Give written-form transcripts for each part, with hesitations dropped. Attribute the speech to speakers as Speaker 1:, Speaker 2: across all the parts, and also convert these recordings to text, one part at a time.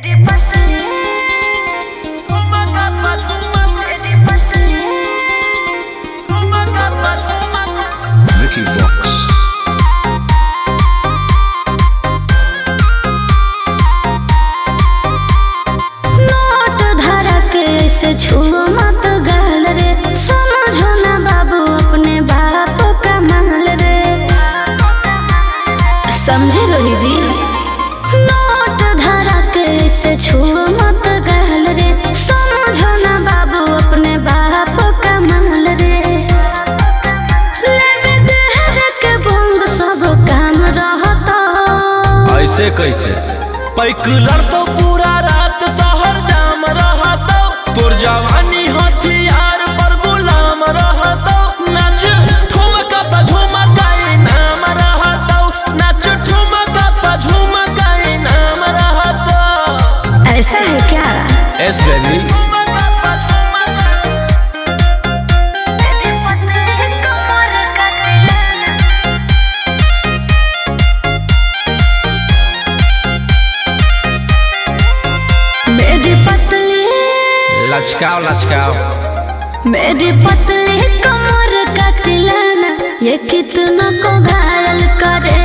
Speaker 1: मेरी पसंद
Speaker 2: Mickey Box.
Speaker 1: Note धरा के ऐसे छुओ मत गाल रे, समझो ना बाबू अपने बाप का माल रे। समझे रोही जी? नोट धरा के ऐसे छुओ मत गाल रे, समझो ना बाबू अपने बाप का माल रे। लेवे देहर के बंद सब काम रहता।
Speaker 3: ऐसे कैसे पैकलर तो पूरा रात शहर जाम रहता, तोर जवानी हथियार पर गुलाम रहता। नाच ठुमका पे झुमकाई नाम रहता, नाच ठुमका पे झुमकाई नाम रहता।
Speaker 1: ऐसा है क्या?
Speaker 3: एस बेबी
Speaker 1: मेरी पतली
Speaker 3: लचकाओ लचकाओ,
Speaker 1: मेरी पतली कमर का तिलाना ये कितना को घायल करे,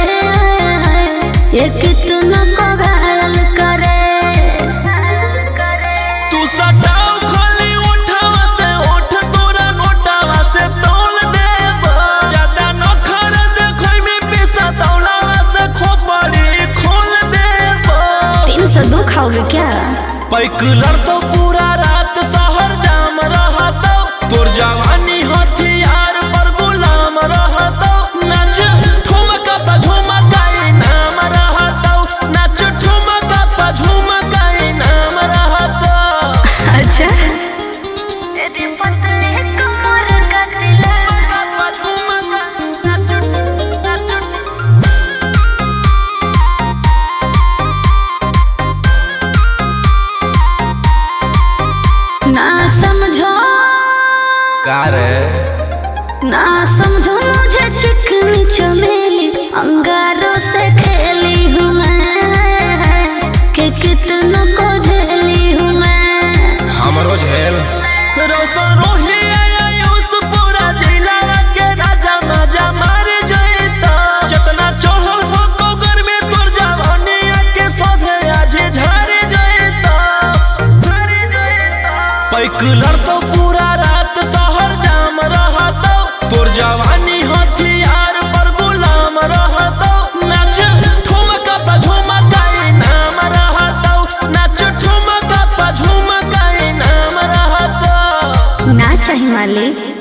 Speaker 1: ये कितना को घायल करे।
Speaker 3: तू सटाओ खाली उठावा से उठ, तोरा नोटावा से तौल देब। ज्यादा नखर देखै में पैसा तौलावा से खोपड़ी खोल देब।
Speaker 1: 302 खाओगे क्या?
Speaker 3: पैकलर तो पूरा रात शहर जाम रहता, तोर जवानी हथियार पर गुलाम रहता। नाच ठुमका पे झुमकाई नाम रहता, नाच ठुमका पे झुमकाई नाम रहता।
Speaker 1: अच्छा मेरी पतली कमर का ना समझो,
Speaker 3: का रे
Speaker 1: ना समझो मुझे चिकनी चमेली अंगारों से खेली हूँ मैं, कि कितनों को झेली हूँ मैं।
Speaker 3: हमरो झेल रोशन रोही आयुष पूरा जिला के राजा मजा मार जइता। जितना चढ़ल हो कोगर में तोर जवानी के सोभे आज झाड़ जइता। पैकलर तो पूरा रात शहर जाम रहता, तोर जवानी हथियार पर गुलाम रहता। नाच ठुमका पे झुमकाई नाम रहता, नाच ठुमका पे झुमकाई नाम रहता।
Speaker 1: ना चाहिए मालिक।